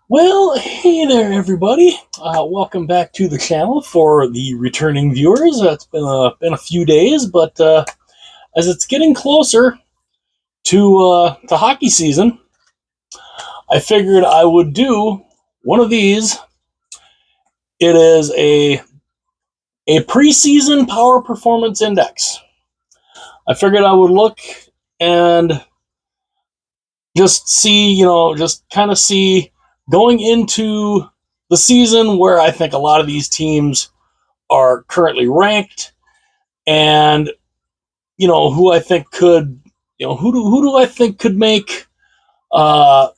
Well, hey there, everybody. Welcome back to the channel for the returning viewers. It's been a few days, but as it's getting closer to hockey season, I figured I would do one of these. It is a preseason power performance index. I figured I would look and just see, just kind of see going into the season where I think a lot of these teams are currently ranked, and who I think could, who do I think could make, uh,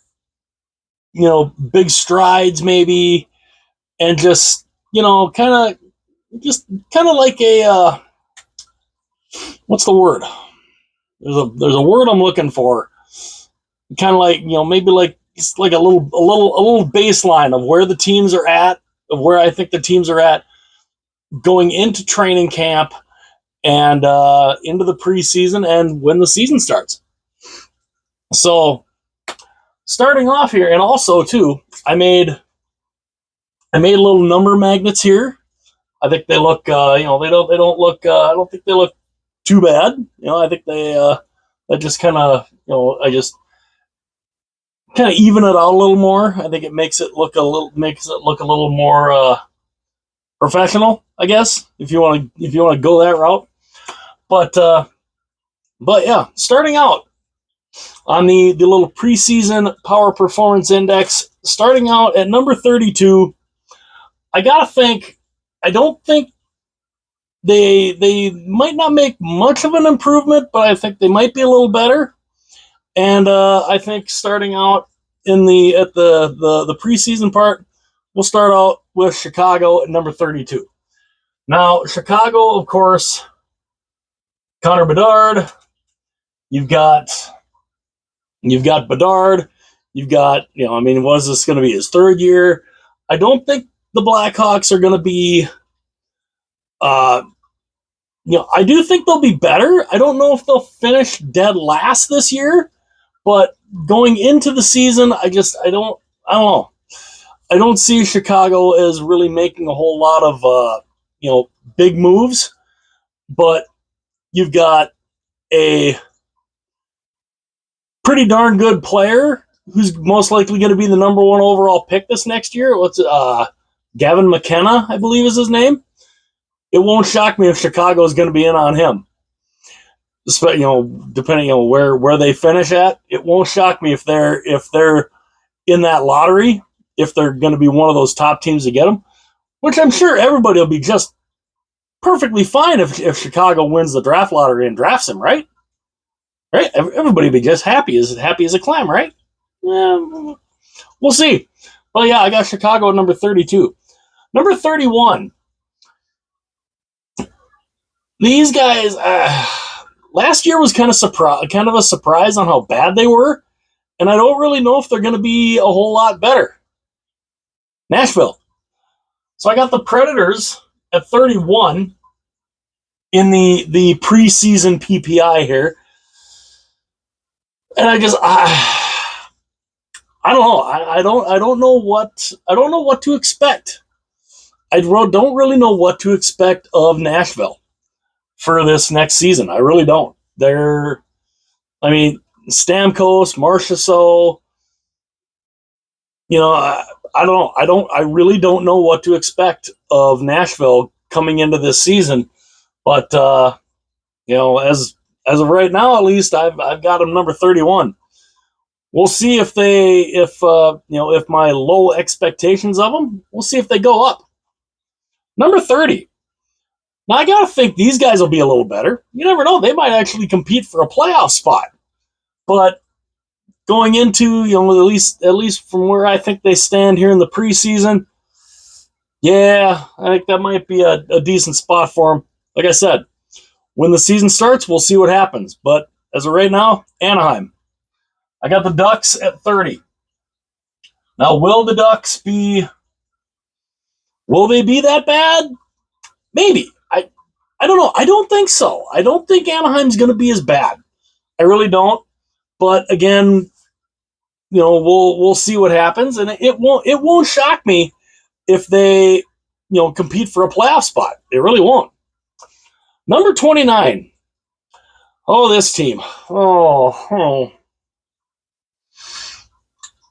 big strides maybe, and just kind of like a what's the word? There's a word I'm looking for. Kind of like maybe like it's like a little baseline of where the teams are at, of where I think the teams are at going into training camp and into the preseason and when the season starts. So starting off here, and also too, I made little number magnets here. I think they look, they don't look. I don't think they look too bad. I think they just kind of, I just kind of even it out a little more. I think it makes it look a little more professional, I guess, if you want to go that route. But yeah, starting out on the little preseason power performance index, starting out at number 32. I gotta think. I don't think they might not make much of an improvement, but I think they might be a little better. And I think starting out in the preseason part, we'll start out with Chicago at number 32. Now, Chicago, of course, Connor Bedard. You've got Bedard. You've got, was this going to be his third year? I don't think the Blackhawks are going to be, I do think they'll be better. I don't know if they'll finish dead last this year, but going into the season, I don't know. I don't see Chicago as really making a whole lot of, big moves, but you've got a pretty darn good player who's most likely going to be the number one overall pick this next year. Gavin McKenna, I believe is his name. It won't shock me if Chicago is going to be in on him. Depending on where they finish at, it won't shock me if they're in that lottery, if they're going to be one of those top teams to get him, which I'm sure everybody will be just perfectly fine if Chicago wins the draft lottery and drafts him, right? Right? Everybody will be just happy as a clam, right? Yeah, we'll see. But yeah, I got Chicago at number 32. Number 31. These guys, last year was kind of a surprise on how bad they were, and I don't really know if they're going to be a whole lot better. Nashville. So I got the Predators at 31 in the preseason PPI here, and I don't know. I don't know what to expect. I don't really know what to expect of Nashville for this next season. I really don't. Stamkos, Marchessault, I really don't know what to expect of Nashville coming into this season. But as of right now, at least I've got them number 31. We'll see if my low expectations of them, we'll see if they go up. Number 30. Now, I got to think these guys will be a little better. You never know. They might actually compete for a playoff spot. But going into, at least from where I think they stand here in the preseason, yeah, I think that might be a decent spot for them. Like I said, when the season starts, we'll see what happens. But as of right now, Anaheim. I got the Ducks at 30. Now, will they be that bad? Maybe. I don't know. I don't think so. I don't think Anaheim's going to be as bad. I really don't. But again, we'll see what happens, and it won't shock me if they compete for a playoff spot. It really won't. Number 29. Oh, this team. Oh.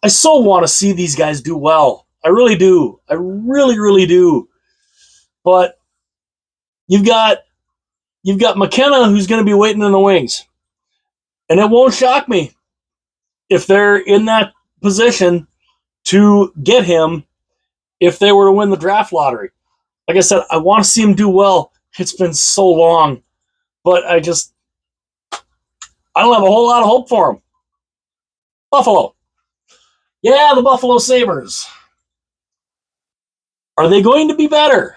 I so want to see these guys do well. I really do. I really, really do. But you've got McKenna, who's going to be waiting in the wings. And it won't shock me if they're in that position to get him if they were to win the draft lottery. Like I said, I want to see him do well. It's been so long. But I don't have a whole lot of hope for him. Buffalo. Yeah, the Buffalo Sabres. Are they going to be better?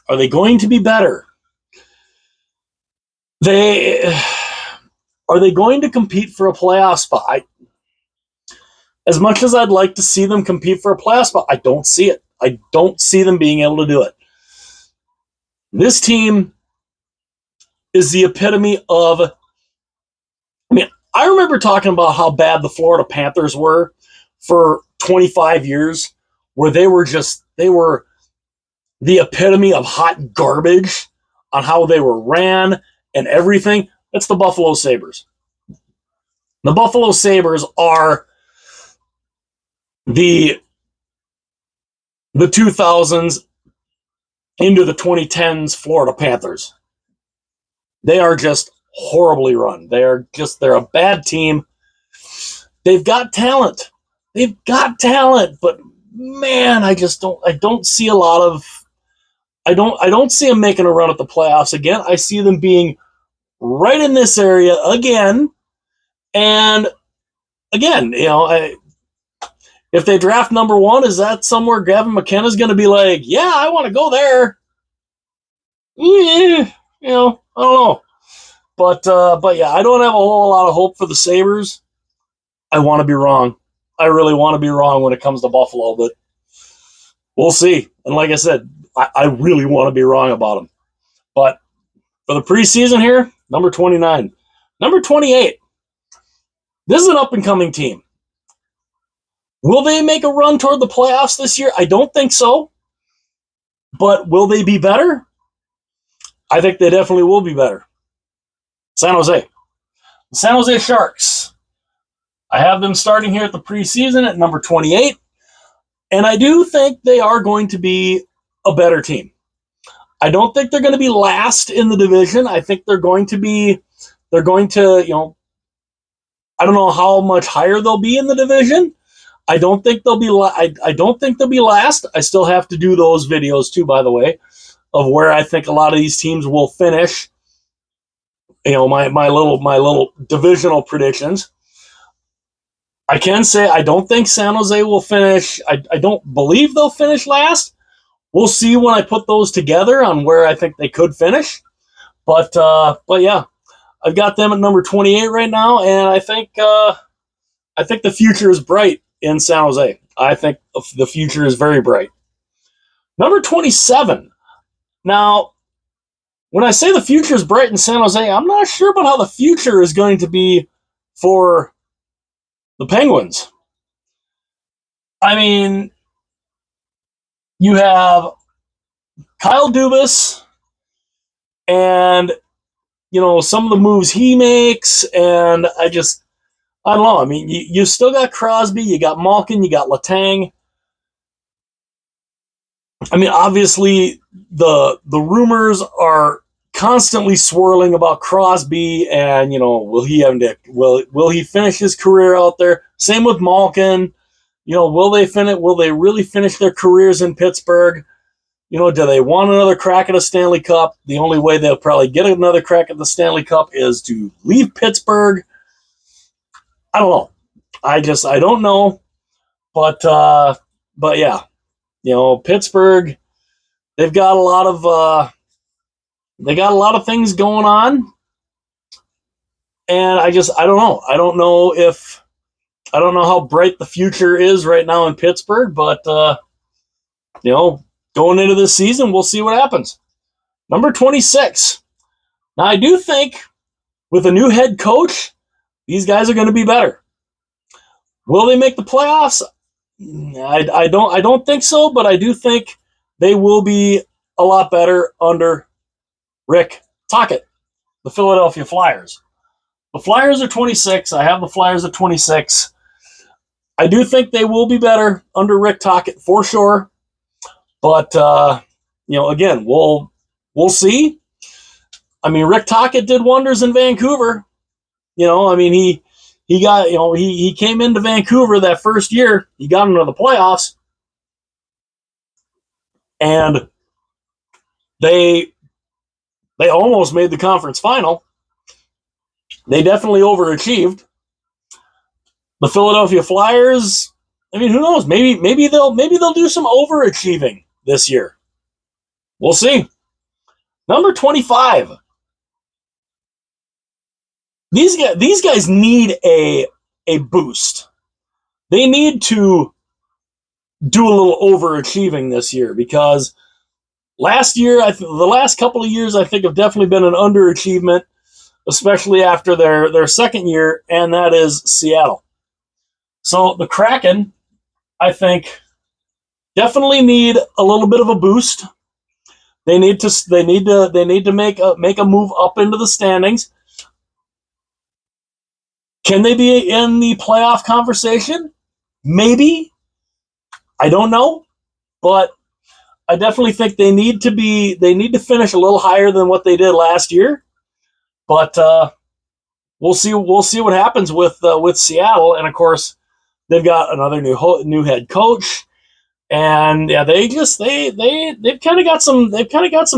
Are they going to be better? Are they going to compete for a playoff spot? As much as I'd like to see them compete for a playoff spot, I don't see it. I don't see them being able to do it. This team is the epitome of... I remember talking about how bad the Florida Panthers were for 25 years, where they were the epitome of hot garbage on how they were ran and everything. That's the Buffalo Sabres. The Buffalo Sabres are the 2000s into the 2010s Florida Panthers. They are just horribly run. They're a bad team. They've got talent. But man, I don't see a lot of... I don't see them making a run at the playoffs again. I see them being right in this area again. And again, if they draft number 1, is that somewhere Gavin McKenna's going to be like, yeah, I want to go there? Yeah, I don't know. But yeah, I don't have a whole lot of hope for the Sabres. I want to be wrong. I really want to be wrong when it comes to Buffalo, but we'll see. And like I said, I really want to be wrong about them. But for the preseason here, number 29. Number 28. This is an up-and-coming team. Will they make a run toward the playoffs this year? I don't think so. But will they be better? I think they definitely will be better. San Jose. The San Jose Sharks. I have them starting here at the preseason at number 28. And I do think they are going to be a better team. I don't think they're going to be last in the division. I think they're going to, I don't know how much higher they'll be in the division. I don't think they'll be I don't think they'll be last. I still have to do those videos too, by the way, of where I think a lot of these teams will finish. My little divisional predictions. I can say I don't think San Jose will finish. I don't believe they'll finish last. We'll see when I put those together on where I think they could finish. But yeah, I've got them at number 28 right now, and I think the future is bright in San Jose. I think the future is very bright. Number 27. Now, when I say the future is bright in San Jose, I'm not sure about how the future is going to be for the Penguins. I mean, you have Kyle Dubas and, some of the moves he makes, and I don't know. I mean, you still got Crosby, you got Malkin, you got Letang. I mean, obviously, the rumors are constantly swirling about Crosby, and will he finish his career out there? Same with Malkin. Will they really finish their careers in Pittsburgh? Do they want another crack at a Stanley Cup? The only way they'll probably get another crack at the Stanley Cup is to leave Pittsburgh. I don't know. I don't know. But yeah, Pittsburgh, they've got a lot of things going on, and I don't know. I don't know how bright the future is right now in Pittsburgh, but going into this season, we'll see what happens. Number 26. Now, I do think with a new head coach, these guys are going to be better. Will they make the playoffs? I don't think so, but I do think they will be a lot better under Rick Tocchet, the Philadelphia Flyers. The Flyers are 26. I have the Flyers at 26. I do think they will be better under Rick Tocchet for sure. But again, we'll see. I mean, Rick Tocchet did wonders in Vancouver. He got he came into Vancouver that first year. He got into the playoffs, and they almost made the conference final. They definitely overachieved. The Philadelphia Flyers, I mean, who knows? Maybe they'll do some overachieving this year. We'll see. Number 25. These guys need a boost. They need to do a little overachieving this year because last year, the last couple of years, I think have definitely been an underachievement, especially after their second year, and that is Seattle. So the Kraken, I think, definitely need a little bit of a boost. They need to make a move up into the standings. Can they be in the playoff conversation? Maybe. I don't know, but I definitely think they need to finish a little higher than what they did last year. But we'll see what happens with Seattle, and of course they've got another new head coach, and yeah, they've kind of got some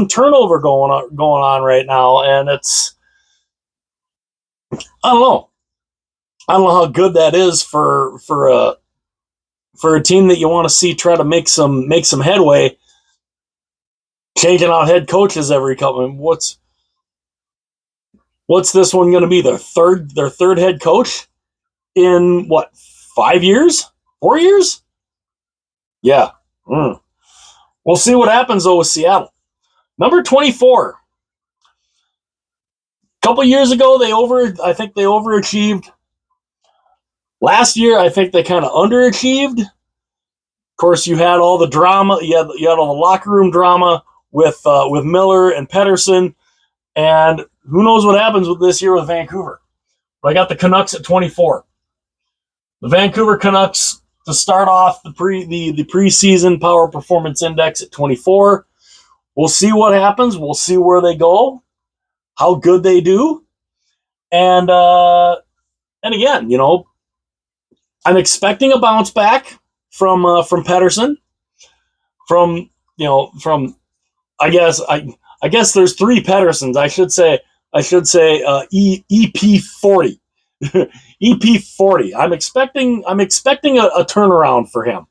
turnover going on right now, and it's I don't know how good that is for a team that you want to see try to make some headway, changing out head coaches every couple. What's this one going to be? Their third head coach in what, 5 years? 4 years? Yeah. We'll see what happens though with Seattle. Number 24. A couple years ago, I think they overachieved. Last year, I think they kind of underachieved. Of course, you had all the drama. You had all the locker room drama with Miller and Pettersson, and who knows what happens with this year with Vancouver. But I got the Canucks at 24. The Vancouver Canucks to start off the preseason Power Performance Index at 24. We'll see what happens. We'll see where they go, how good they do, and again, I'm expecting a bounce back from Pettersson. From I guess there's 3 Petterssons. I should say EP40. EP40. I'm expecting a turnaround for him.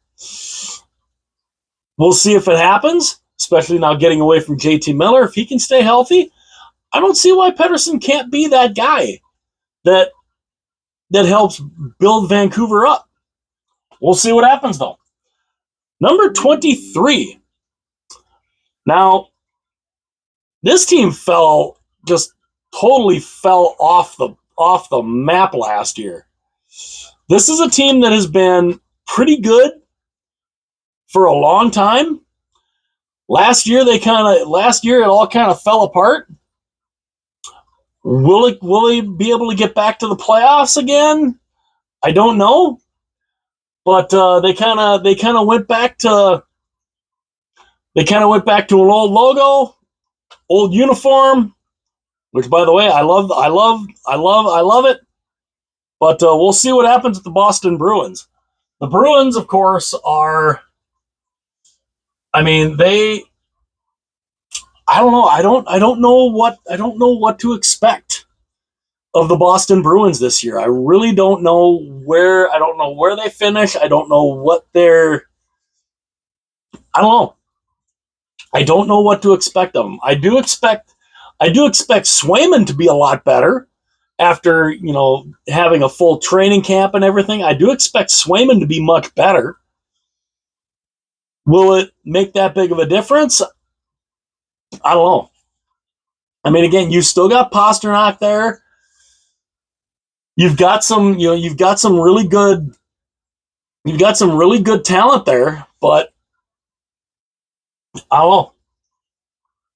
We'll see if it happens, especially now getting away from JT Miller. If he can stay healthy, I don't see why Pettersson can't be that guy that helps build Vancouver up. We'll see what happens though. Number 23. Now, this team totally fell off the map last year. This is a team that has been pretty good for a long time. Last year it all kind of fell apart. Will they be able to get back to the playoffs again? I don't know. But they kind of went back to an old logo, old uniform, which, by the way, I love it. But we'll see what happens with the Boston Bruins. The Bruins, of course, are. I mean, I don't know. I don't know what to expect of the Boston Bruins this year. I really don't know where. I don't know where they finish. I don't know what they're. I don't know. I don't know what to expect of them. I do expect Swayman to be a lot better after, having a full training camp and everything. I do expect Swayman to be much better. Will it make that big of a difference? I don't know. I mean, again, you still got Pasternak there. You've got some really good You've got some really good talent there, but I don't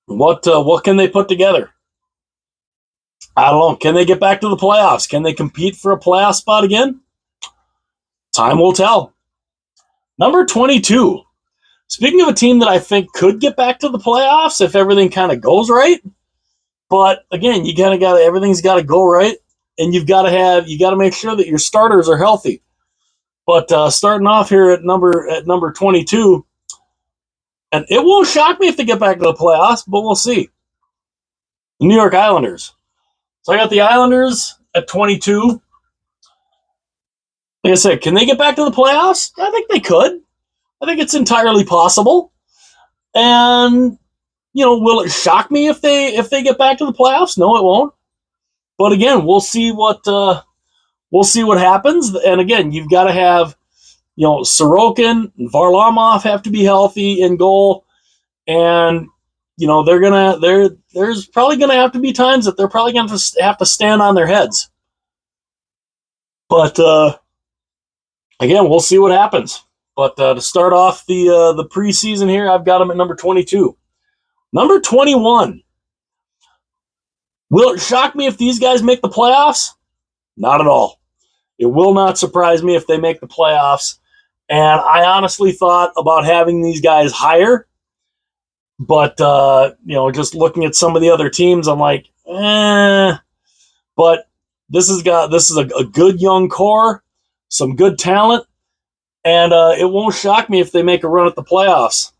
know. What can they put together? I don't know. Can they get back to the playoffs? Can they compete for a playoff spot again? Time will tell. Number 22. Speaking of a team that I think could get back to the playoffs if everything kind of goes right, but again, you kind of got everything's got to go right, and you got to make sure that your starters are healthy. But starting off here at number 22, and it won't shock me if they get back to the playoffs, but we'll see. The New York Islanders. So I got the Islanders at 22. Like I said, can they get back to the playoffs? I think they could. I think it's entirely possible. And will it shock me if they get back to the playoffs? No, it won't. But again, we'll see what happens. And again, you've got to have Sorokin and Varlamov have to be healthy in goal, and there's probably gonna have to be times that they're probably gonna have to stand on their heads. But again, we'll see what happens. But to start off the preseason here, I've got them at number 22. Number 21. Will it shock me if these guys make the playoffs? Not at all. It will not surprise me if they make the playoffs. And I honestly thought about having these guys higher. But, just looking at some of the other teams, I'm like, But this is a good young core, some good talent, and it won't shock me if they make a run at the playoffs.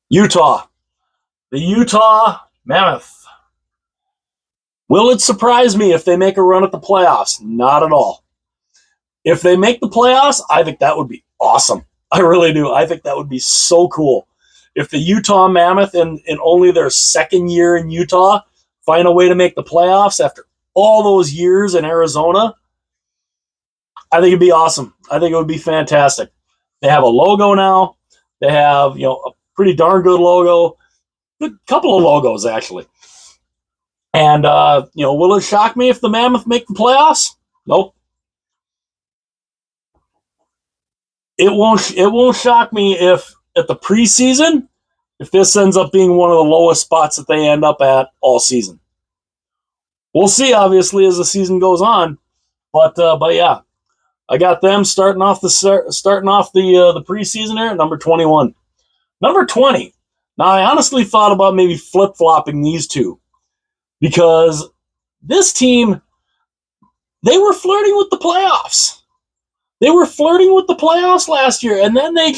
Utah. The Utah Mammoth. Will it surprise me if they make a run at the playoffs? Not at all. If they make the playoffs, I think that would be awesome. I really do. I think that would be so cool. If the Utah Mammoth, in only their second year in Utah, find a way to make the playoffs after all those years in Arizona, I think it'd be awesome. I think it would be fantastic. They have a logo now. They have, a pretty darn good logo. Good couple of logos, actually. And, will it shock me if the Mammoth make the playoffs? Nope. It won't shock me if at the preseason, if this ends up being one of the lowest spots that they end up at all season. We'll see, obviously, as the season goes on. But yeah, I got them starting off the preseason here at number 21. Number 20. Now, I honestly thought about maybe flip-flopping these two because this team, they were flirting with the playoffs. They were flirting with the playoffs last year, and then they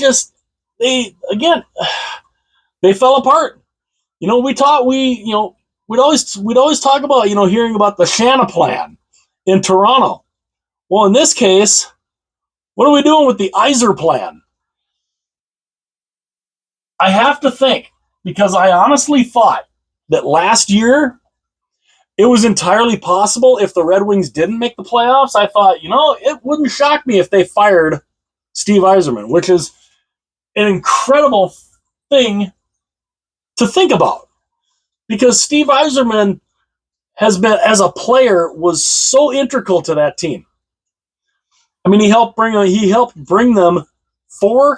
fell apart. We'd always talk about, hearing about the Shanna plan in Toronto. Well, in this case, what are we doing with the Yzer plan? I have to think, because I honestly thought that last year it was entirely possible if the Red Wings didn't make the playoffs. I thought, it wouldn't shock me if they fired Steve Yzerman, which is an incredible thing to think about. Because Steve Yzerman has been, as a player, was so integral to that team. I mean, he helped bring them 3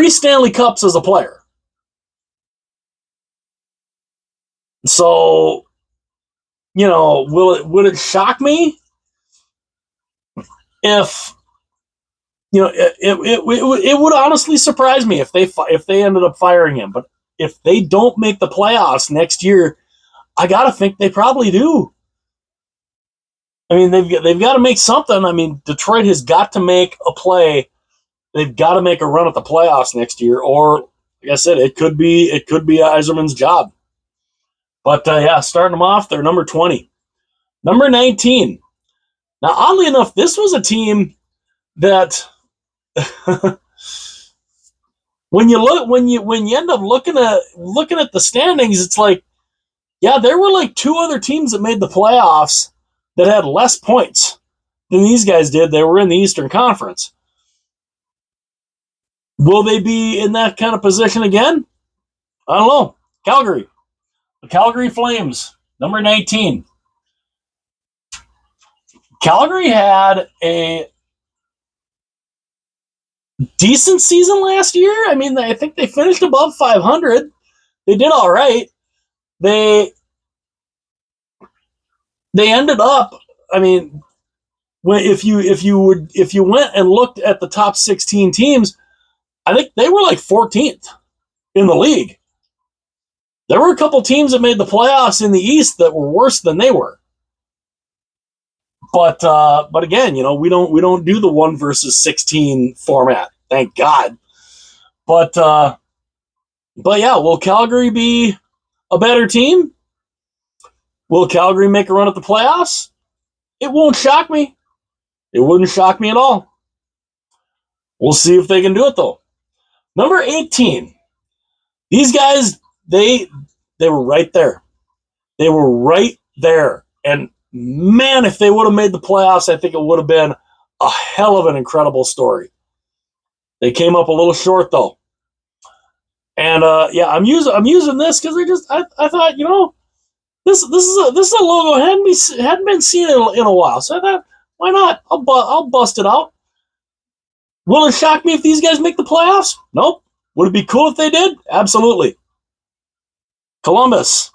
Stanley Cups as a player. So, would it shock me if, it would honestly surprise me if they ended up firing him. But if they don't make the playoffs next year, I gotta think they probably do. I mean, they've got to make something. I mean, Detroit has got to make a play. They've got to make a run at the playoffs next year, or like I said, it could be Yzerman's job. But starting them off, they're number 20. Number 19. Now, oddly enough, this was a team that when you end up looking at the standings, it's like, yeah, there were like 2 other teams that made the playoffs that had less points than these guys did. They were in the Eastern Conference. Will they be in that kind of position again? I don't know. Calgary. The Calgary Flames, number 19. Calgary had a decent season last year. I mean, I think they finished above 500. They did all right. They ended up. I mean, if you went and looked at the top 16 teams, I think they were like 14th in the league. There were a couple teams that made the playoffs in the East that were worse than they were. But again, we don't do the 1 versus 16 format. Thank God. But yeah, will Calgary be a better team? Will Calgary make a run at the playoffs? It won't shock me. It wouldn't shock me at all. We'll see if they can do it, though. Number 18. These guys, they were right there. They were right there. And man, if they would have made the playoffs, I think it would have been a hell of an incredible story. They came up a little short, though. And yeah, I'm using this because I thought, this is a logo hadn't been seen in a while. So I thought, why not? I'll bust it out. Will it shock me if these guys make the playoffs? Nope. Would it be cool if they did? Absolutely. Columbus.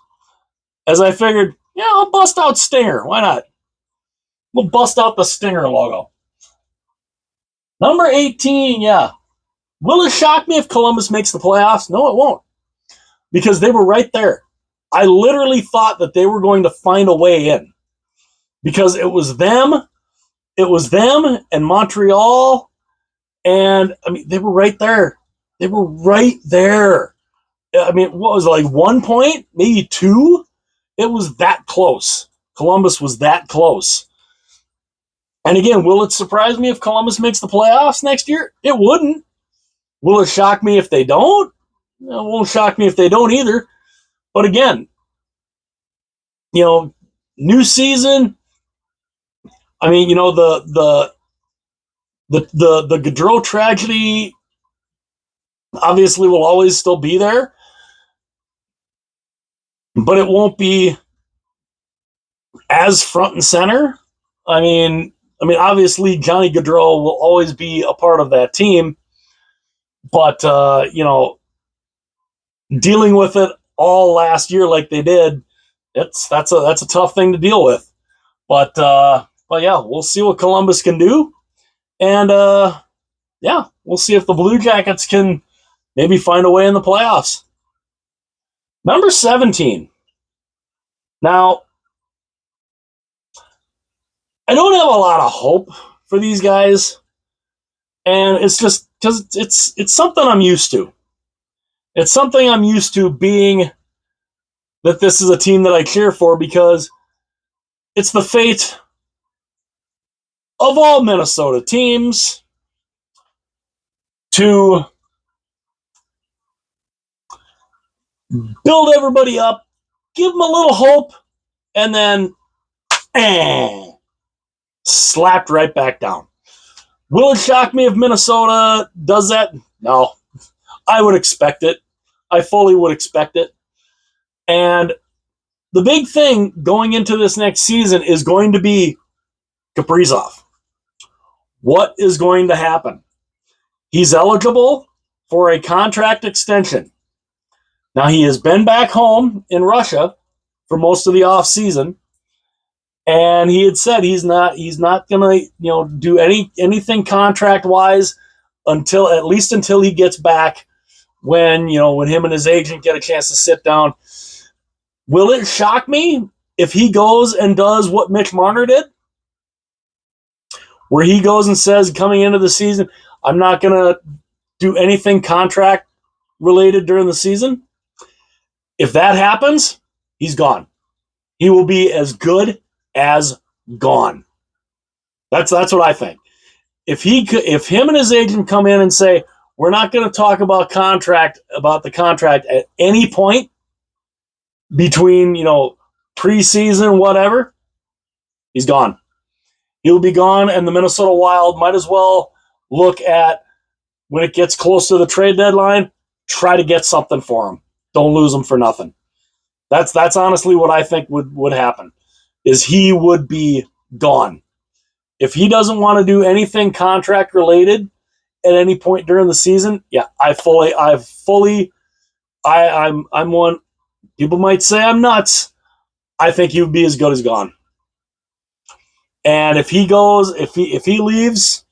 As I figured, yeah, I'll bust out Stinger. Why not? We'll bust out the Stinger logo. Number 18, yeah. Will it shock me if Columbus makes the playoffs? No, it won't. Because they were right there. I literally thought that they were going to find a way in. Because it was them and Montreal. And, I mean, they were right there. They were right there. I mean, what was it, like 1 point? Maybe 2? It was that close. Columbus was that close. And again, will it surprise me if Columbus makes the playoffs next year? It wouldn't. Will it shock me if they don't? It won't shock me if they don't either. But again, new season. I mean, the Gaudreau tragedy obviously will always still be there, but it won't be as front and center. I mean, obviously Johnny Gaudreau will always be a part of that team, but dealing with it all last year like they did, that's a tough thing to deal with. But yeah, we'll see what Columbus can do, and yeah, we'll see if the Blue Jackets can maybe find a way in the playoffs. Number 17. Now, I don't have a lot of hope for these guys, and it's just because it's something I'm used to. It's something I'm used to being that this is a team that I cheer for because it's the fate of all Minnesota teams to build everybody up, give them a little hope, and then slapped right back down. Will it shock me if Minnesota does that? No. I would expect it. I fully would expect it. And the big thing going into this next season is going to be Kaprizov. What is going to happen? He's eligible for a contract extension. Now, he has been back home in Russia for most of the offseason, and he had said he's not going to do anything contract-wise until he gets back when him and his agent get a chance to sit down. Will it shock me if he goes and does what Mitch Marner did? Where he goes and says coming into the season, I'm not going to do anything contract related during the season. If that happens, he's gone. He will be as good as gone. That's what I think. If him and his agent come in and say, we're not going to talk about the contract at any point between, preseason, whatever, he's gone. He'll be gone, and the Minnesota Wild might as well look at, when it gets close to the trade deadline, try to get something for him. Don't lose him for nothing. That's honestly what I think would happen, is he would be gone. If he doesn't want to do anything contract related at any point during the season, yeah, I'm one. People might say I'm nuts. I think he would be as good as gone. And if he leaves,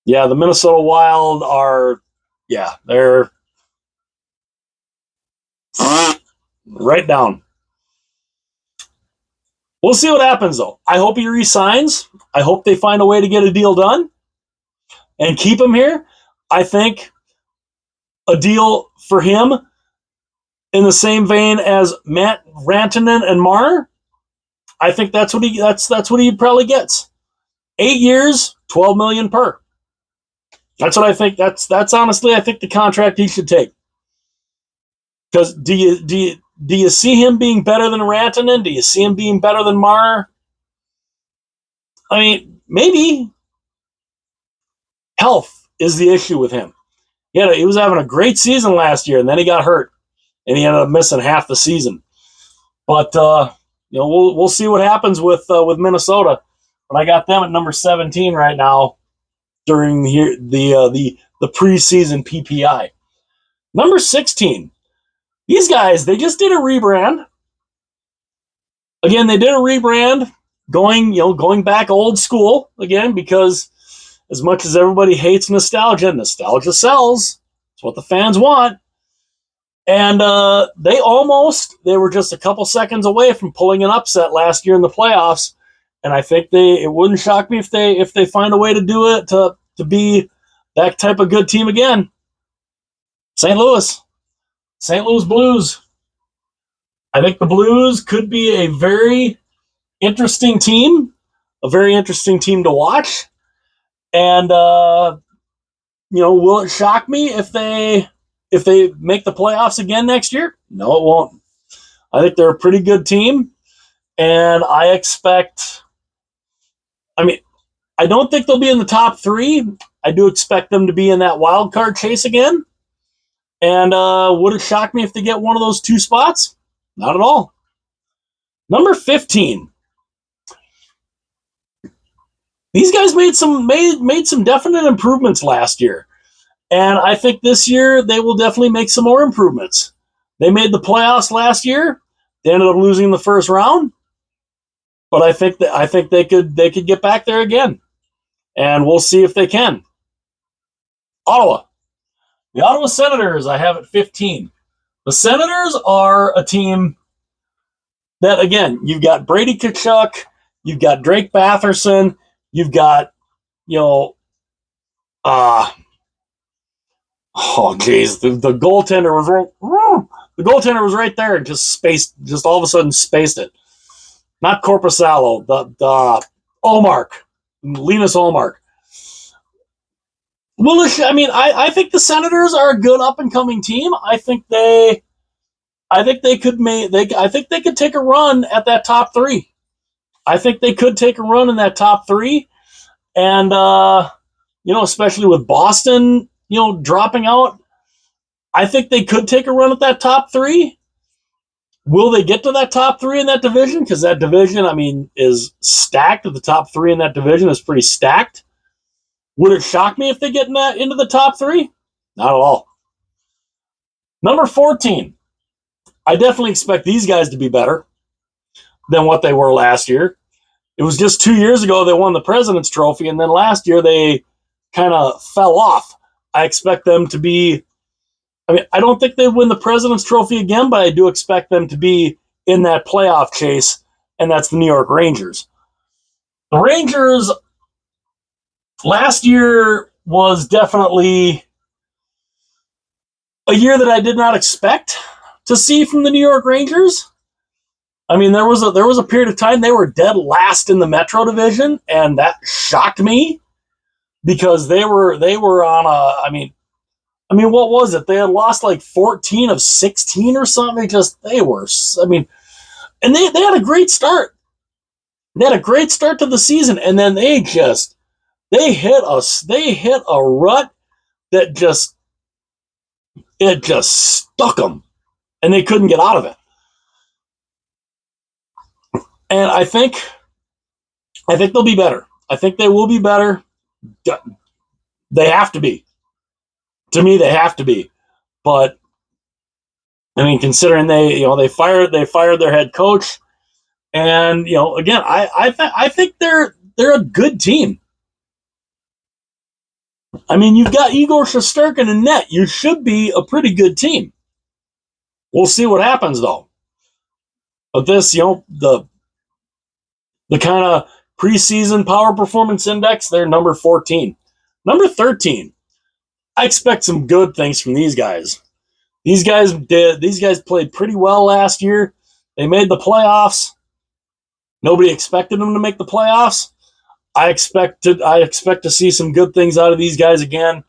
yeah, the Minnesota Wild they're right down. We'll see what happens, though. I hope he resigns. I hope they find a way to get a deal done and keep him here. I think a deal for him in the same vein as Matt Rantanen and Marner, I think that's what he probably gets. 8 years, $12 million per. That's what I think. That's honestly, I think the contract he should take. Because do you see him being better than Rantanen? Do you see him being better than Marner? I mean, maybe health is the issue with him. He was having a great season last year, and then he got hurt, and he ended up missing half the season. But we'll see what happens with Minnesota. But I got them at number 17 right now during the preseason PPI. Number 16. These guys, they just did a rebrand. Again, they did a rebrand, going back old school again, because as much as everybody hates nostalgia sells. It's what the fans want. And they were just a couple seconds away from pulling an upset last year in the playoffs. And I think it wouldn't shock me if they find a way to do it to be that type of good team again. St. Louis Blues. I think the Blues could be a very interesting team to watch. And will it shock me if they make the playoffs again next year? No, it won't. I think they're a pretty good team, and I don't think they'll be in the top 3. I do expect them to be in that wild card chase again. And would it shock me if they get one of those 2 spots? Not at all. Number 15. These guys made some definite improvements last year. And I think this year they will definitely make some more improvements. They made the playoffs last year. They ended up losing the first round. But I think they could get back there again. And we'll see if they can. Ottawa. The Ottawa Senators, I have at 15. The Senators are a team that, again, you've got Brady Tkachuk, you've got Drake Batherson, you've got, the goaltender was right there and just all of a sudden spaced it. Not Korpisalo, the Linus Ullmark. I think the Senators are a good up and coming team. I think they could take a run at that top 3. I think they could take a run in that top 3, and especially with Boston, dropping out, I think they could take a run at that top 3. Will they get to that top 3 in that division? Because that division, is stacked. The top 3 in that division is pretty stacked. Would it shock me if they get into the top 3? Not at all. Number 14. I definitely expect these guys to be better than what they were last year. It was just 2 years ago they won the President's Trophy, and then last year they kind of fell off. I expect them to be... I don't think they win the President's Trophy again, but I do expect them to be in that playoff chase, and that's the New York Rangers. The Rangers last year was definitely a year that I did not expect to see from the New York Rangers. There was a period of time they were dead last in the Metro Division, and that shocked me because they were on a... what was it? They had lost like 14 of 16 or something. And they had a great start. They had a great start to the season, and then they hit a rut that just stuck them, and they couldn't get out of it. And I think they'll be better. I think they will be better. They have to be. To me, they have to be. But I mean, considering they fired their head coach, and again, I think they're a good team. I mean, you've got Igor Shesterkin in net. You should be a pretty good team. We'll see what happens though. But this, the kind of preseason power performance index, they're number 14. Number 13. I expect some good things from these guys. These guys played pretty well last year. They made the playoffs. Nobody expected them to make the playoffs. I expect to see some good things out of these guys again,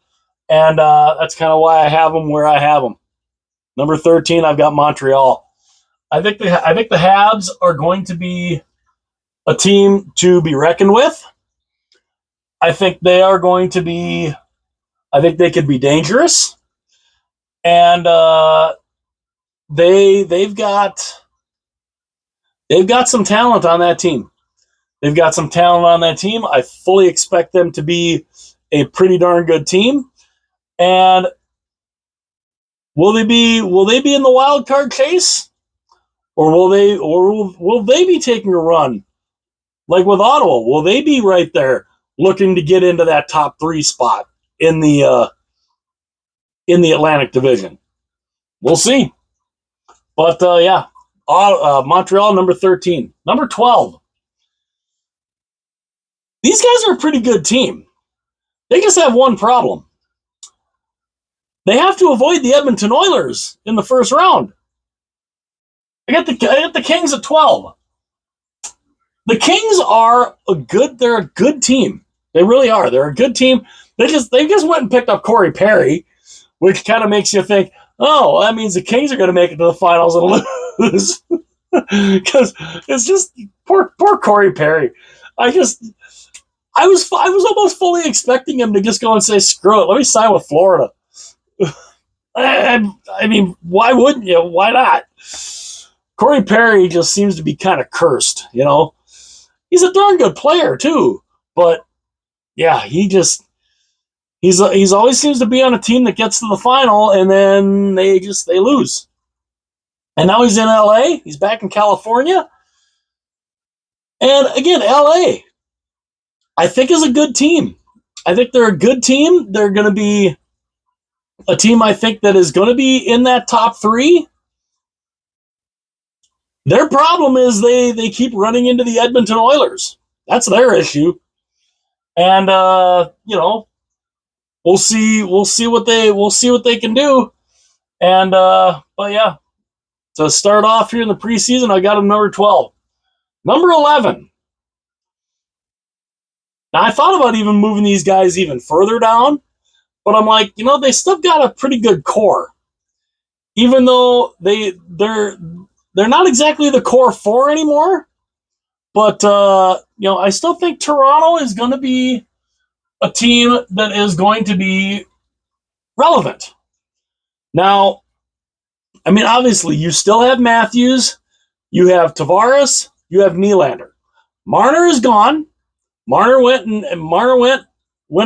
and that's kind of why I have them where I have them. Number 13, I've got Montreal. I think the Habs are going to be a team to be reckoned with. I think they are going to be. I think they could be dangerous, and they've got some talent on that team. They've got some talent on that team. I fully expect them to be a pretty darn good team. And will they be in the wild card chase, or will they be taking a run like with Ottawa? Will they be right there looking to get into that top 3 spot in the Atlantic Division? We'll see. But yeah, Montreal number 13, number 12. These guys are a pretty good team. They just have one problem. They have to avoid the Edmonton Oilers in the first round. I got the Kings at 12. The Kings are they're a good team. They really are. They're a good team. They just went and picked up Corey Perry, which kind of makes you think, oh, that means the Kings are going to make it to the finals and lose. Because it's just poor Corey Perry. I was almost fully expecting him to just go and say, screw it, let me sign with Florida. I mean, why wouldn't you? Why not? Corey Perry just seems to be kind of cursed, He's a darn good player, too. But, yeah, he's always seems to be on a team that gets to the final, and then they lose. And now he's in LA. He's back in California. And, again, LA, I think, is a good team. I think they're a good team. They're going to be a team, I think, that is going to be in that top 3. Their problem is they keep running into the Edmonton Oilers. That's their issue. And we'll see what they can do. And but yeah, to start off here in the preseason, I got them number 12. Number 11. Now I thought about even moving these guys even further down, but I'm like, they still got a pretty good core. Even though they're not exactly the core 4 anymore, but I still think Toronto is going to be a team that is going to be relevant. Now, I mean, obviously, you still have Matthews, you have Tavares, you have Nylander. Marner is gone. Marner went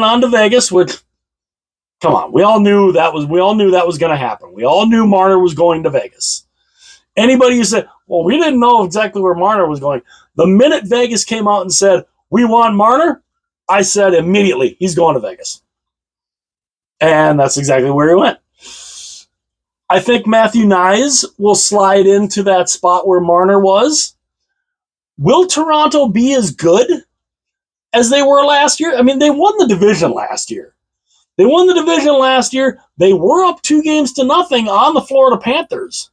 on to Vegas, which, come on, we all knew that was going to happen. We all knew Marner was going to Vegas. Anybody who said, well, we didn't know exactly where Marner was going. The minute Vegas came out and said, we want Marner, I said immediately, he's going to Vegas. And that's exactly where he went. I think Matthew Knies will slide into that spot where Marner was. Will Toronto be as good as they were last year? I mean, they won the division last year. They were up 2-0 on the Florida Panthers.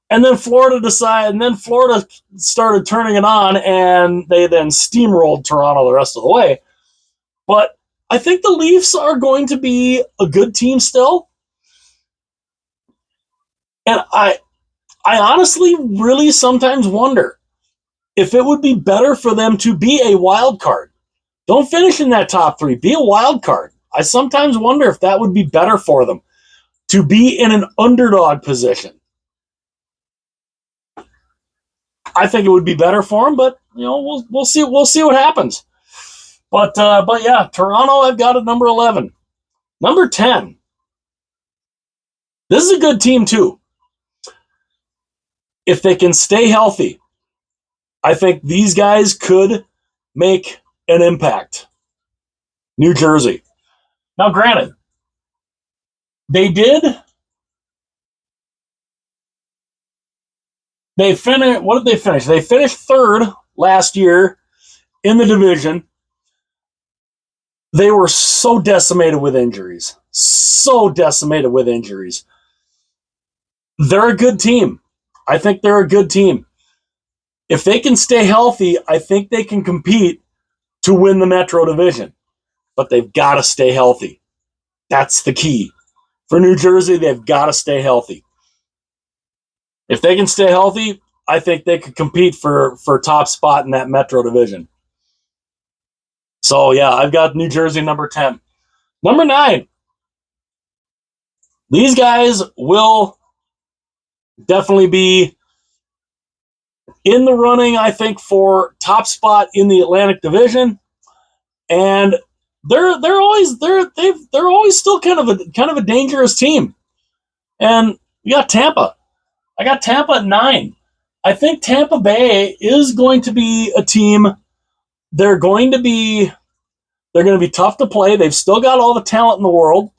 And then Florida started turning it on, and they then steamrolled Toronto the rest of the way. But I think the Leafs are going to be a good team still. And I honestly really sometimes wonder if it would be better for them to be a wild card. Don't finish in that top 3. Be a wild card. I sometimes wonder if that would be better for them to be in an underdog position. I think it would be better for them, but we'll see what happens. But yeah, Toronto, I've got at number 11. Number 10. This is a good team too. If they can stay healthy, I think these guys could make an impact. New Jersey. Now, granted, they did. They finished. What did they finish? They finished third last year in the division. They were so decimated with injuries. They're a good team. I think they're a good team. If they can stay healthy, I think they can compete to win the Metro Division. But they've got to stay healthy. That's the key. For New Jersey, they've got to stay healthy. If they can stay healthy, I think they could compete for top spot in that Metro Division. So, yeah, I've got New Jersey number 10. Number 9. These guys will definitely be in the running, I think, for top spot in the Atlantic Division, and they're always still kind of a dangerous team. And we got Tampa. I got Tampa at 9. I think Tampa Bay is going to be a team. They're going to be tough to play. They've still got all the talent in the world.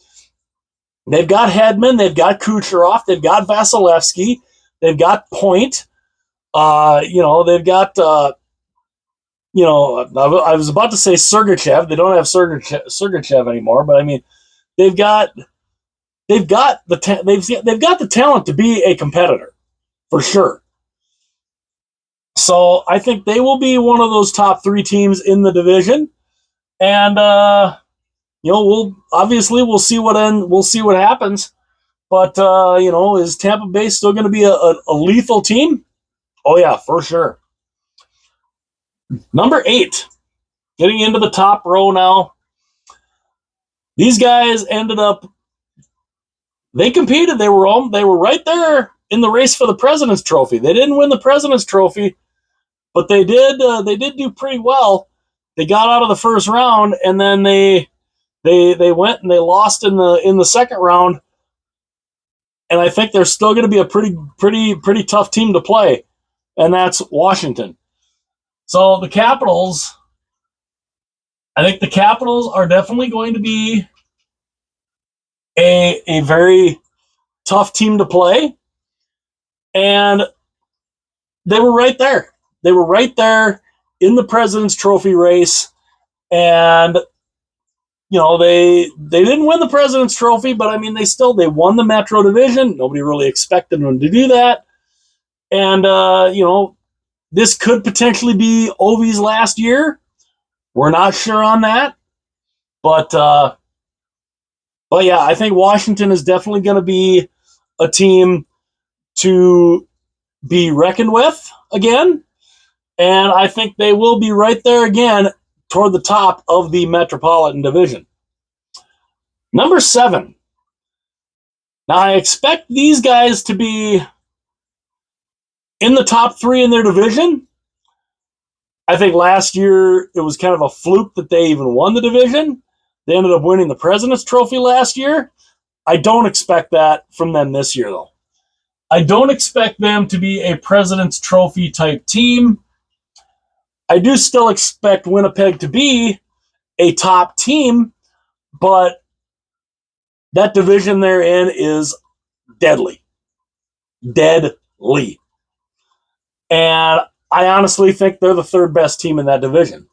They've got Hedman, they've got Kucherov, they've got Vasilevsky, they've got Point. They've got, I was about to say Sergachev. They don't have Sergachev anymore, but I mean, they've got the talent to be a competitor for sure. So I think they will be one of those top 3 teams in the division, and we'll see what happens. But is Tampa Bay still going to be a lethal team? Oh, yeah, for sure. Number 8, getting into the top row now. These guys ended up, they competed. They were right there in the race for the President's Trophy. They didn't win the President's Trophy, but they did do pretty well. They got out of the first round, and then they went and they lost in the second round. And I think they're still going to be a pretty tough team to play, and that's Washington. So the Capitals, I think the Capitals are definitely going to be a very tough team to play. And they were right there. They were right there in the President's Trophy race. And, they didn't win the President's Trophy, but I mean, they won the Metro Division. Nobody really expected them to do that. And, this could potentially be Ovi's last year. We're not sure on that. But yeah, I think Washington is definitely going to be a team to be reckoned with again. And I think they will be right there again toward the top of the Metropolitan Division. Number 7. Now, I expect these guys to be in the top 3 in their division. I think last year it was kind of a fluke that they even won the division. They ended up winning the President's Trophy last year. I don't expect that from them this year, though. I don't expect them to be a President's Trophy type team. I do still expect Winnipeg to be a top team, but that division they're in is deadly. Deadly. And I honestly think they're the 3rd best team in that division.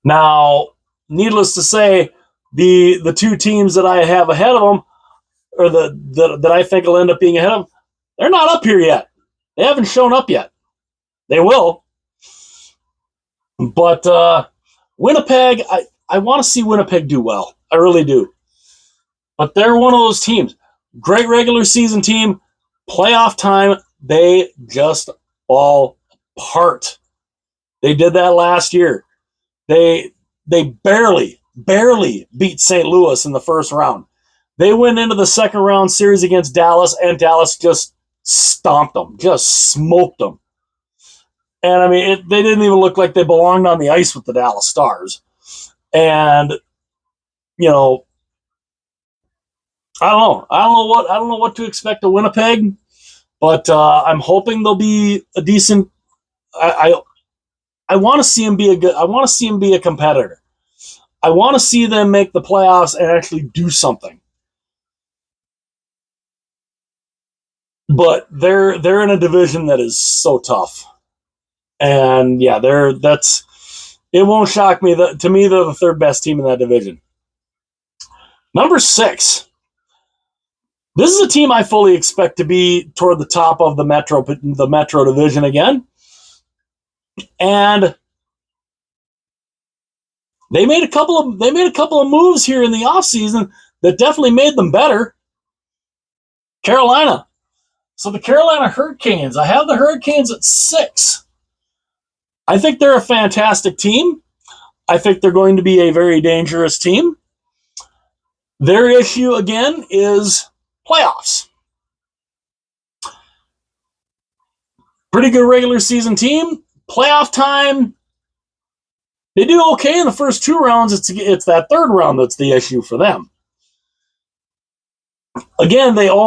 Now, needless to say, the 2 teams that I have ahead of them, or that I think will end up being ahead of them, they're not up here yet. They haven't shown up yet. They will. But Winnipeg, I want to see Winnipeg do well. I really do. But they're one of those teams. Great regular season team. Playoff time, they just fall apart. They did that last year. They barely beat St. Louis in the first round. They went into the second round series against Dallas, and Dallas just stomped them, just smoked them. And I mean, they didn't even look like they belonged on the ice with the Dallas Stars. And you know, I don't know what to expect of Winnipeg, but I'm hoping they'll be a decent. I want to see him be a good. I want to see him be a competitor. I want to see them make the playoffs and actually do something. But they're in a division that is so tough, and yeah, that's. It won't shock me that to me they're the third best team in that division. Number 6. This is a team I fully expect to be toward the top of the Metro division again, and they made a couple of moves here in the offseason that definitely made them better. Carolina. So the Carolina Hurricanes. I have the Hurricanes at 6. I think they're a fantastic team. I think they're going to be a very dangerous team. Their issue, again, is playoffs. Pretty good regular season team. Playoff time, they do okay in the first 2 rounds. It's that third round that's the issue for them. Again, they got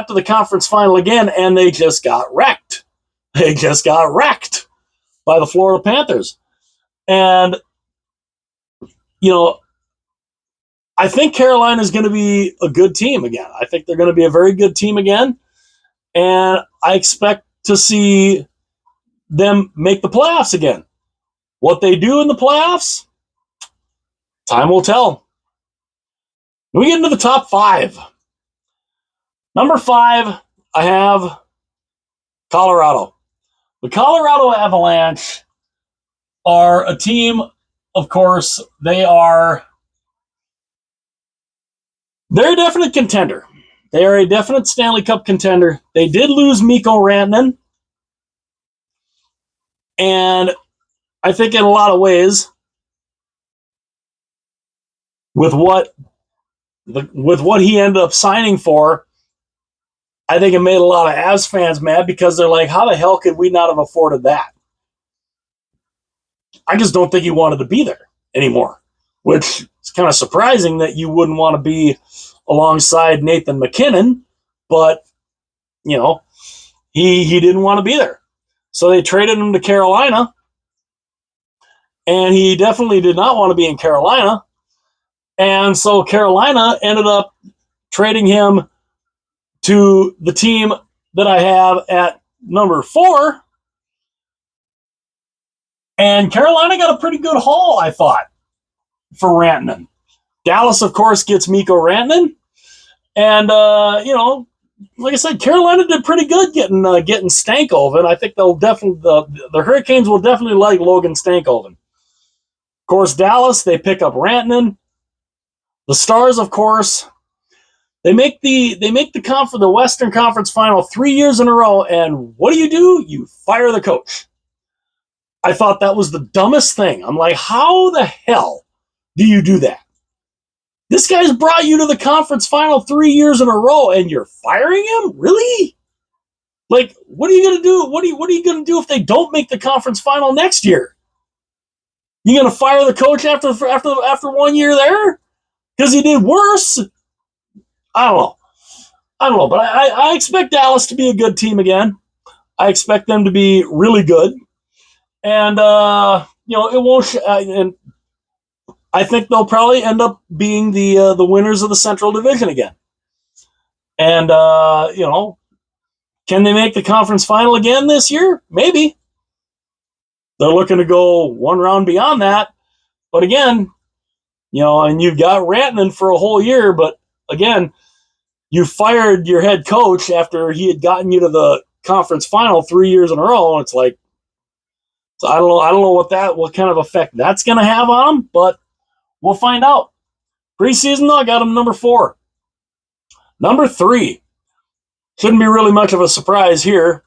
to the conference final again, and they just got wrecked. They just got wrecked by the Florida Panthers. And, I think Carolina is going to be a good team again. I think they're going to be a very good team again. And I expect to see them make the playoffs again. What they do in the playoffs, time will tell. We get into the top 5. Number 5, I have Colorado. The Colorado Avalanche are a team, of course, they're a definite contender. They are a definite Stanley Cup contender. They did lose Mikko Rantanen. And I think in a lot of ways, with what he ended up signing for, I think it made a lot of Avs fans mad because they're like, how the hell could we not have afforded that? I just don't think he wanted to be there anymore, which is kind of surprising that you wouldn't want to be alongside Nathan MacKinnon, but, he didn't want to be there. So they traded him to Carolina, and he definitely did not want to be in Carolina. And so Carolina ended up trading him to the team that I have at number 4. And Carolina got a pretty good haul, I thought, for Rantanen. Dallas, of course, gets Mikko Rantanen. And, like I said, Carolina did pretty good getting Stankoven. I think they'll definitely the Hurricanes will definitely like Logan Stankoven. Of course, Dallas, they pick up Rantanen. The Stars, of course, they make the Western Conference Final 3 years in a row, and what do? You fire the coach. I thought that was the dumbest thing. I'm like, how the hell do you do that? This guy's brought you to the conference final 3 years in a row, and you're firing him? Really? Like, what are you going to do? What are you going to do if they don't make the conference final next year? You going to fire the coach after 1 year there? Because he did worse? I don't know, but I expect Dallas to be a good team again. I expect them to be really good. And, it won't... and I think they'll probably end up being the winners of the Central Division again. And, can they make the conference final again this year? Maybe. They're looking to go one round beyond that. But again, and you've got Rantanen for a whole year, but again, you fired your head coach after he had gotten you to the conference final 3 years in a row, and it's like, so I don't know what kind of effect that's going to have on them, but we'll find out. Preseason, though, I got him number 4. Number 3. Shouldn't be really much of a surprise here.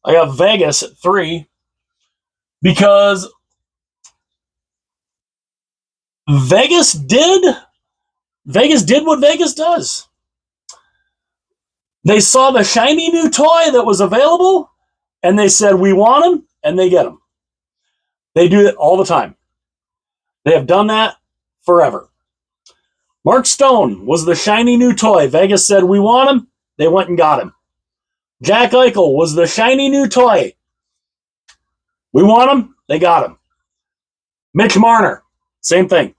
I got Vegas at 3 because Vegas did what Vegas does. They saw the shiny new toy that was available, and they said, we want him, and they get him. They do it all the time. They have done that forever. Mark Stone was the shiny new toy. Vegas said, we want him. They went and got him. Jack Eichel was the shiny new toy. We want him. They got him. Mitch Marner, same thing.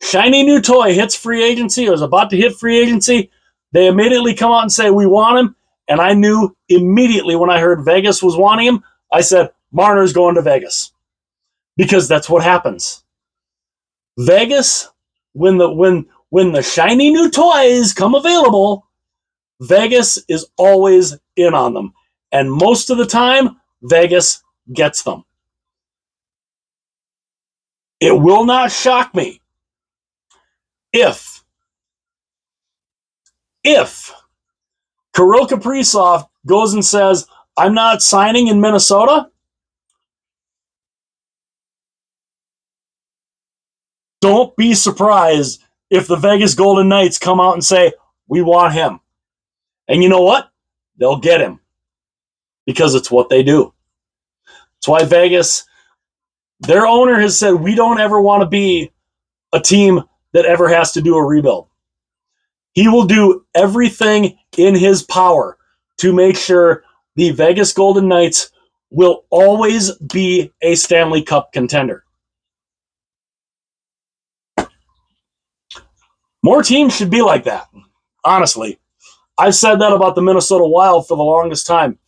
Shiny new toy hits free agency. It was about to hit free agency. They immediately come out and say, we want him. And I knew immediately when I heard Vegas was wanting him, I said, Marner's going to Vegas. Because that's what happens. Vegas, when the shiny new toys come available, Vegas is always in on them. And most of the time, Vegas gets them. It will not shock me if Kirill Kaprizov goes and says, I'm not signing in Minnesota, don't be surprised if the Vegas Golden Knights come out and say, we want him. And you know what? They'll get him. Because it's what they do. That's why Vegas, their owner has said, we don't ever want to be a team that ever has to do a rebuild. He will do everything in his power to make sure the Vegas Golden Knights will always be a Stanley Cup contender. More teams should be like that, honestly. I've said that about the Minnesota Wild for the longest time.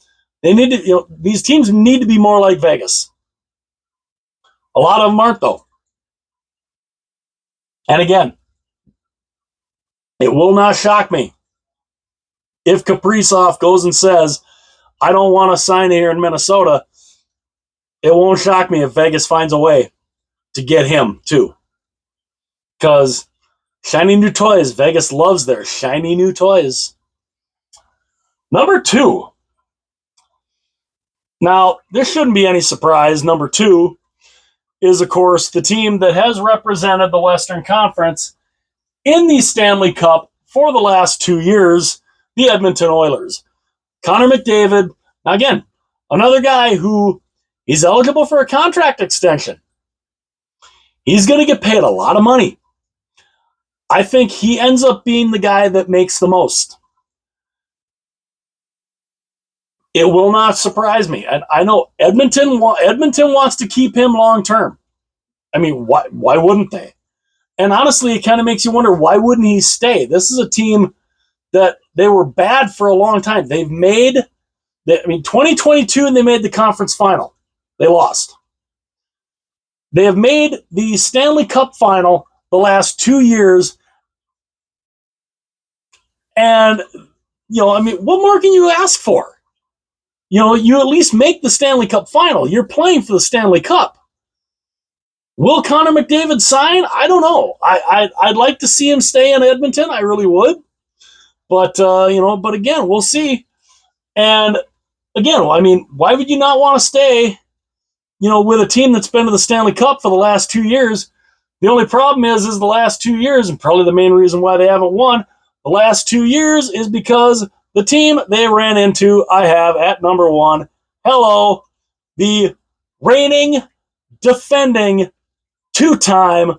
They need to, these teams need to be more like Vegas. A lot of them aren't, though. And again, it will not shock me if Kaprizov goes and says, I don't want to sign here in Minnesota. It won't shock me if Vegas finds a way to get him, too. Because shiny new toys, Vegas loves their shiny new toys. Number 2. Now, this shouldn't be any surprise. Number 2 is, of course, the team that has represented the Western Conference in the Stanley Cup for the last 2 years, the Edmonton Oilers. Connor McDavid, now again, another guy who is eligible for a contract extension. He's going to get paid a lot of money. I think he ends up being the guy that makes the most. It will not surprise me. And I know Edmonton wants to keep him long term. I mean, why wouldn't they? And honestly, it kind of makes you wonder, why wouldn't he stay? This is a team that they were bad for a long time. 2022, and they made the conference final. They lost. They have made the Stanley Cup final the last 2 years. And, what more can you ask for? You at least make the Stanley Cup final. You're playing for the Stanley Cup. Will Connor McDavid sign? I don't know. I'd like to see him stay in Edmonton. I really would. But, but again, we'll see. And again, why would you not want to stay, with a team that's been to the Stanley Cup for the last 2 years? The only problem is the last 2 years, and probably the main reason why they haven't won, the last 2 years is because the team they ran into, I have at number 1, the reigning, defending, two-time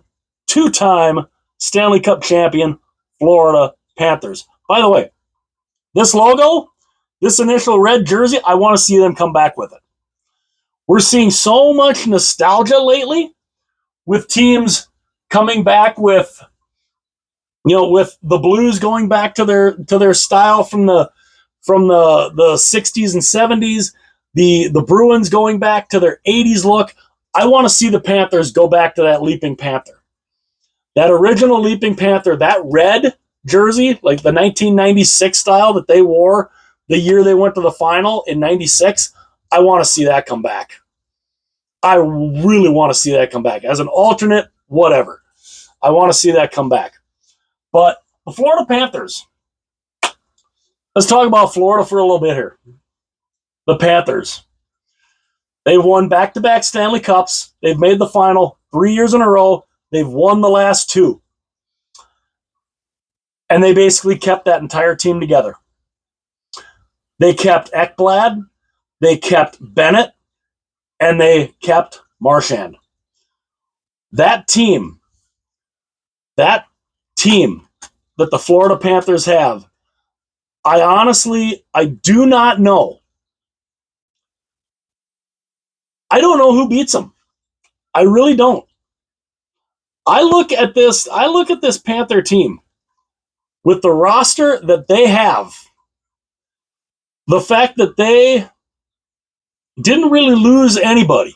Stanley Cup champion, Florida Panthers. By the way, this logo, this initial red jersey, I want to see them come back with it. We're seeing so much nostalgia lately with teams coming back with, with the Blues going back to their style from the 60s and 70s, the Bruins going back to their 80s look. I want to see the Panthers go back to that Leaping Panther. That original Leaping Panther, that red jersey, like the 1996 style that they wore the year they went to the final in 96, I want to see that come back. I really want to see that come back. As an alternate, whatever. I want to see that come back. But the Florida Panthers, let's talk about Florida for a little bit here. The Panthers. They've won back-to-back Stanley Cups. They've made the final 3 years in a row. They've won the last 2. And they basically kept that entire team together. They kept Ekblad. they kept Bennett, and they kept Marchand. That team that the Florida Panthers have, I do not know. I don't know who beats them. I really don't. I look at this Panther team with the roster that they have, the fact that they didn't really lose anybody.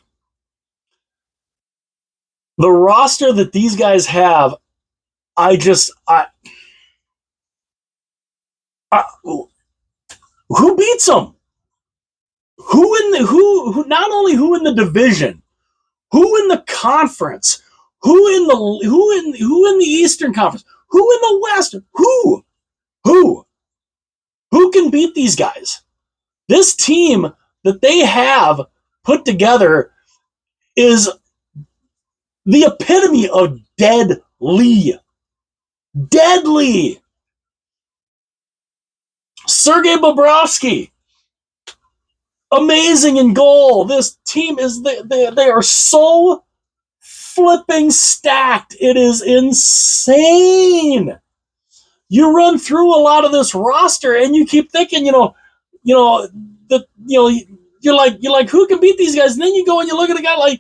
The roster that these guys have, who beats them? Who not only who in the division, who in the conference, who in the Eastern Conference, who in the West, who can beat these guys? This team that they have put together is the epitome of deadly. Deadly. Sergei Bobrovsky, amazing in goal. This team they are so flipping stacked. It is insane. You run through a lot of this roster and you keep thinking, you're like, who can beat these guys? And then you go and you look at a guy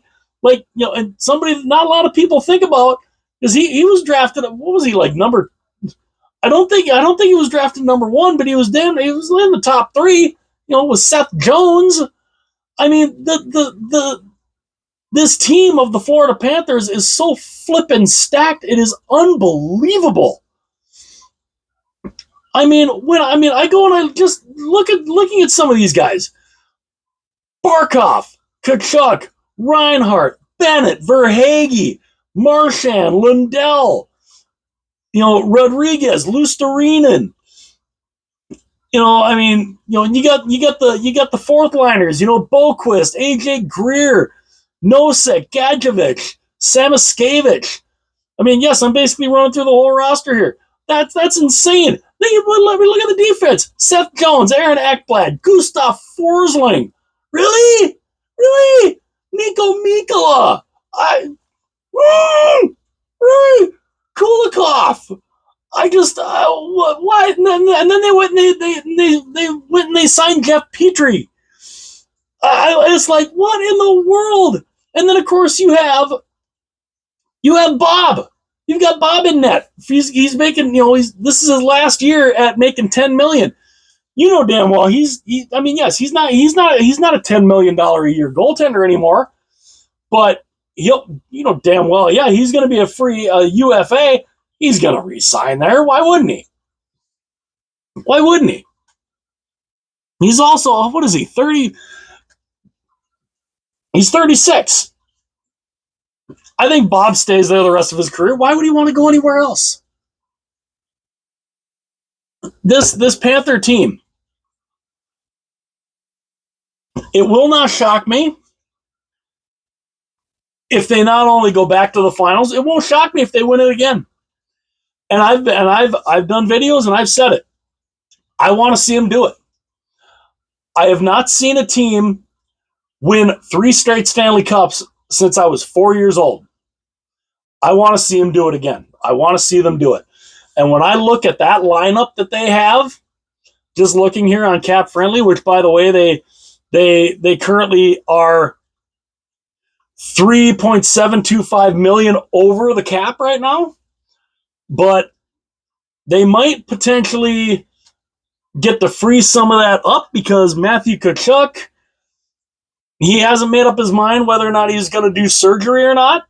and somebody that not a lot of people think about, because he was drafted. What was he like, number? I don't think he was drafted number 1, but he was in the top 3. With Seth Jones. I mean, this team of the Florida Panthers is so flippin' stacked. It is unbelievable. I go and I just looking at some of these guys. Barkov, Tkachuk, Reinhart, Bennett, Verhaeghe, Marchand, Lundell, Rodriguez, Luostarinen. You got the fourth liners, Boquist, AJ Greer, Nosek, Gadjevich, Samaskevich. Yes, I'm basically running through the whole roster here. That's insane. Look at the defense. Seth Jones, Aaron Ekblad, Gustav Forsling. Really? Nico Mikkola. Really? Kulikov. Why? And then they went and they signed Jeff Petrie. It's like, what in the world? And then of course you have Bob. You've got Bob in net. He's making, this is his last year at making $10 million. Damn well he's not a $10 million a year goaltender anymore, but he'll, damn well, yeah, he's going to be a free UFA. He's going to re-sign there. Why wouldn't he? He's also, what is he, 30? He's 36. I think Bob stays there the rest of his career. Why would he want to go anywhere else? This Panther team, it will not shock me if they not only go back to the finals, it won't shock me if they win it again. And I've done videos and I've said it. I want to see them do it. I have not seen a team win 3 straight Stanley Cups since I was 4 years old. I want to see them do it again. I want to see them do it. And when I look at that lineup that they have, just looking here on Cap Friendly, which by the way they currently are $3.725 million over the cap right now. But they might potentially get to free some of that up because Matthew Tkachuk, he hasn't made up his mind whether or not he's going to do surgery or not.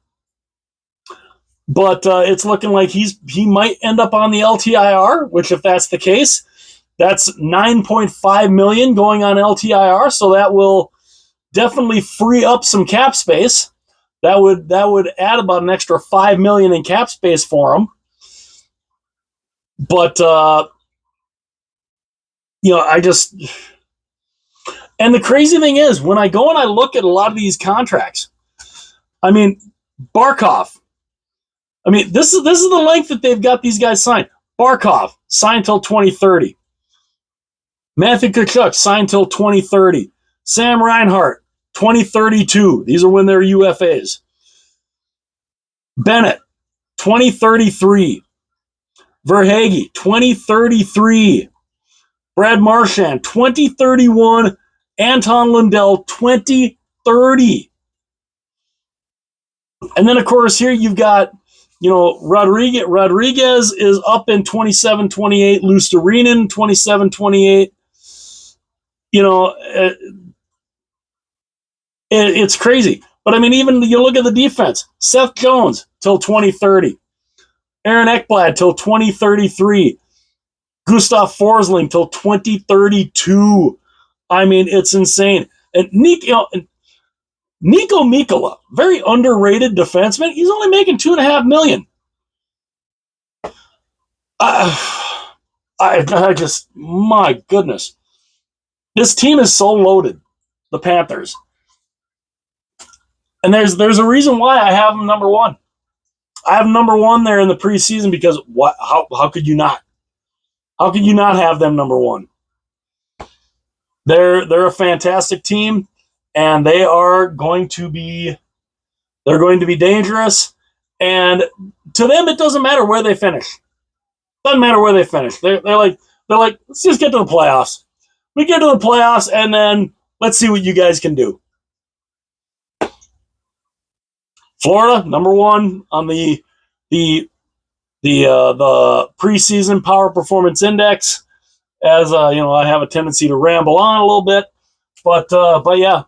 But it's looking like he might end up on the LTIR, which if that's the case, that's $9.5 million going on LTIR. So that will definitely free up some cap space. That would add about an extra $5 million in cap space for him. But, and the crazy thing is, when I go and I look at a lot of these contracts, Barkov, this is the length that they've got these guys signed. Barkov, signed till 2030. Matthew Tkachuk, signed till 2030. Sam Reinhart, 2032. These are when they're UFAs. Bennett, 2033. Verhage, 2033. Brad Marchand, 2031. Anton Lundell, 2030. And then, of course, here you've got, Rodriguez is up in 27-28. Lusterinen, 27-28. It's crazy. But, I mean, even you look at the defense. Seth Jones till 2030. Aaron Ekblad till 2033. Gustav Forsling till 2032. I mean, it's insane. And Nico Mikkola, very underrated defenseman. He's only making $2.5 million. I just, my goodness. This team is so loaded, the Panthers. And there's a reason why I have them number one. I have them number one there in the preseason because how could you not? How could you not have them number one? They're a fantastic team, and they're going to be dangerous. And to them, it doesn't matter where they finish. Doesn't matter where they finish. They're like, let's just get to the playoffs. We get to the playoffs, and then let's see what you guys can do. Florida, number one on the preseason power performance index. As I have a tendency to ramble on a little bit, but yeah,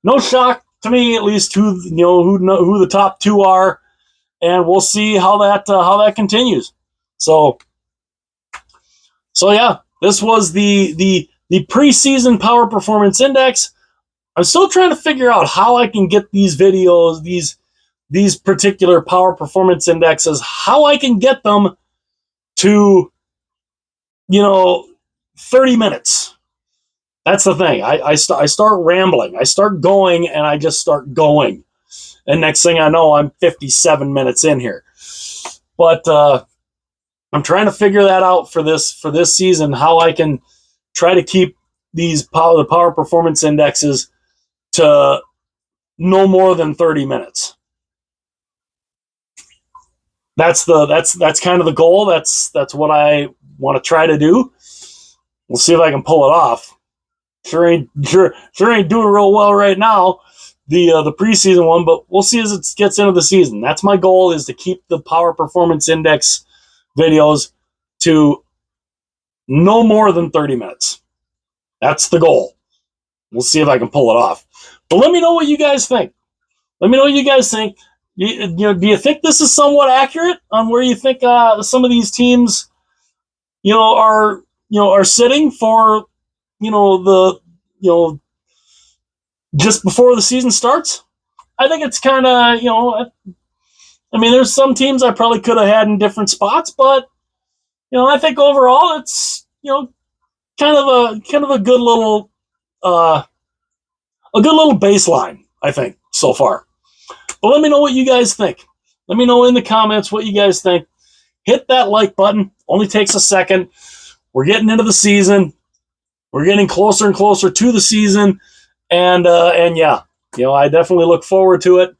no shock to me, at least who the top two are, and we'll see how that continues. So yeah, this was the preseason power performance index. I'm still trying to figure out how I can get these videos, these particular power performance indexes, how I can get them to 30 minutes. That's the thing. I start rambling. I start going, and I just start going. And next thing I know, I'm 57 minutes in here. But I'm trying to figure that out for this season, how I can try to keep the power performance indexes to no more than 30 minutes. That's kind of the goal. That's what I want to try to do. We'll see if I can pull it off. Sure ain't doing real well right now, the preseason one, but we'll see as it gets into the season. That's my goal, is to keep the power performance index videos to no more than 30 minutes. That's the goal. We'll see if I can pull it off. But let me know what you guys think. Let me know what you guys think. Do you think this is somewhat accurate on where you think some of these teams, are sitting for, just before the season starts? I think it's kind of, there's some teams I probably could have had in different spots, but, I think overall it's, kind of a good little baseline, I think, so far. But let me know what you guys think. Let me know in the comments what you guys think. Hit that like button. Only takes a second. We're getting into the season. We're getting closer and closer to the season. And yeah, I definitely look forward to it.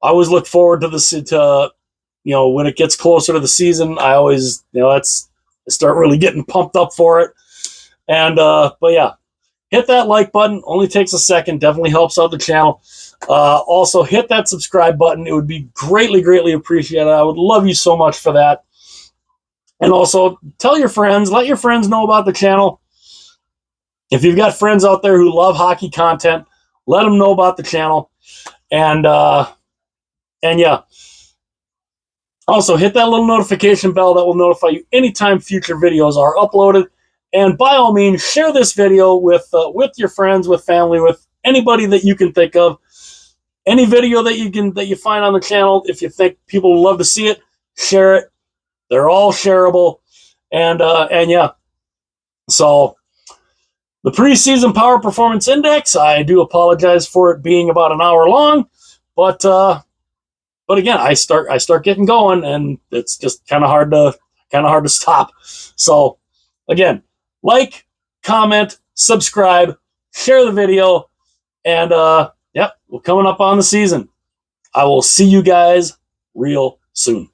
I always look forward to when it gets closer to the season. I always, I start really getting pumped up for it. And, but yeah, hit that like button. Only takes a second. Definitely helps out the channel. Also, hit that subscribe button. It would be greatly, greatly appreciated. I would love you so much for that. And also, tell your friends. Let your friends know about the channel. If you've got friends out there who love hockey content, let them know about the channel. And yeah. Also, hit that little notification bell that will notify you anytime future videos are uploaded. And by all means, share this video with your friends, with family, with anybody that you can think of. Any video that you find on the channel, if you think people would love to see it, share it. They're all shareable. And yeah. So the preseason power performance index, I do apologize for it being about an hour long, but again, I start getting going, and it's just kind of hard to stop. So again, like, comment, subscribe. share the video, and yep, we're coming up on the season. I will see you guys real soon.